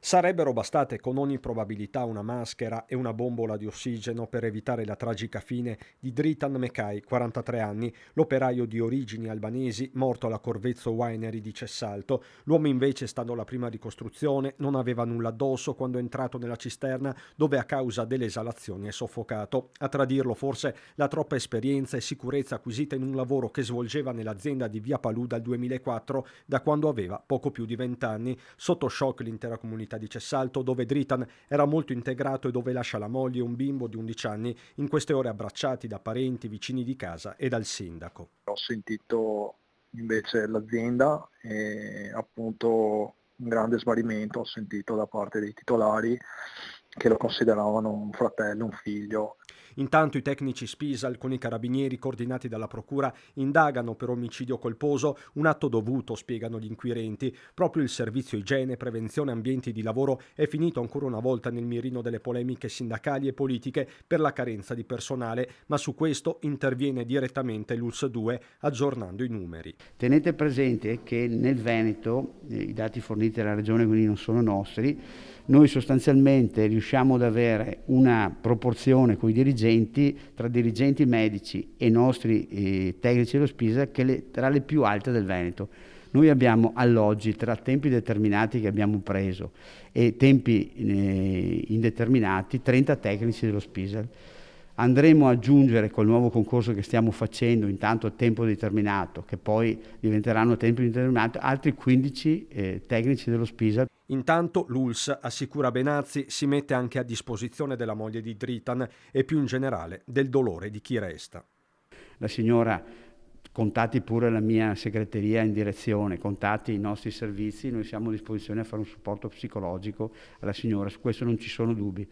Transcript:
Sarebbero bastate con ogni probabilità una maschera e una bombola di ossigeno per evitare la tragica fine di Dritan Mekai, 43 anni, l'operaio di origini albanesi morto alla Corvezzo Winery di Cessalto. L'uomo invece, stando alla prima ricostruzione, non aveva nulla addosso quando è entrato nella cisterna dove a causa delle esalazioni è soffocato. A tradirlo forse la troppa esperienza e sicurezza acquisita in un lavoro che svolgeva nell'azienda di Via Palù dal 2004, da quando aveva poco più di 20 anni. Sotto shock l'intera comunità di Cessalto, dove Dritan era molto integrato e dove lascia la moglie e un bimbo di 11 anni, in queste ore abbracciati da parenti, vicini di casa e dal sindaco. Ho sentito invece l'azienda e appunto un grande smarrimento ho sentito da parte dei titolari che lo consideravano un fratello, un figlio. Intanto i tecnici Spisal con i carabinieri coordinati dalla procura indagano per omicidio colposo, un atto dovuto, spiegano gli inquirenti. Proprio il servizio igiene, prevenzione, ambienti di lavoro è finito ancora una volta nel mirino delle polemiche sindacali e politiche per la carenza di personale, ma su questo interviene direttamente l'ULSS 2 aggiornando i numeri. Tenete presente che nel Veneto, i dati forniti dalla Regione quindi non sono nostri, noi sostanzialmente riusciamo ad avere una proporzione con i dirigenti, tra dirigenti medici e nostri tecnici dello Spisa, che tra le più alte del Veneto. Noi abbiamo alloggi tra tempi determinati che abbiamo preso e tempi indeterminati 30 tecnici dello Spisal. Andremo ad aggiungere col nuovo concorso che stiamo facendo, intanto a tempo determinato, che poi diventeranno a tempo indeterminato, altri 15 tecnici dello Spisal. Intanto l'ULSS, assicura Benazzi, si mette anche a disposizione della moglie di Dritan e più in generale del dolore di chi resta. La signora, contatti pure la mia segreteria in direzione, contatti i nostri servizi, noi siamo a disposizione a fare un supporto psicologico alla signora, su questo non ci sono dubbi.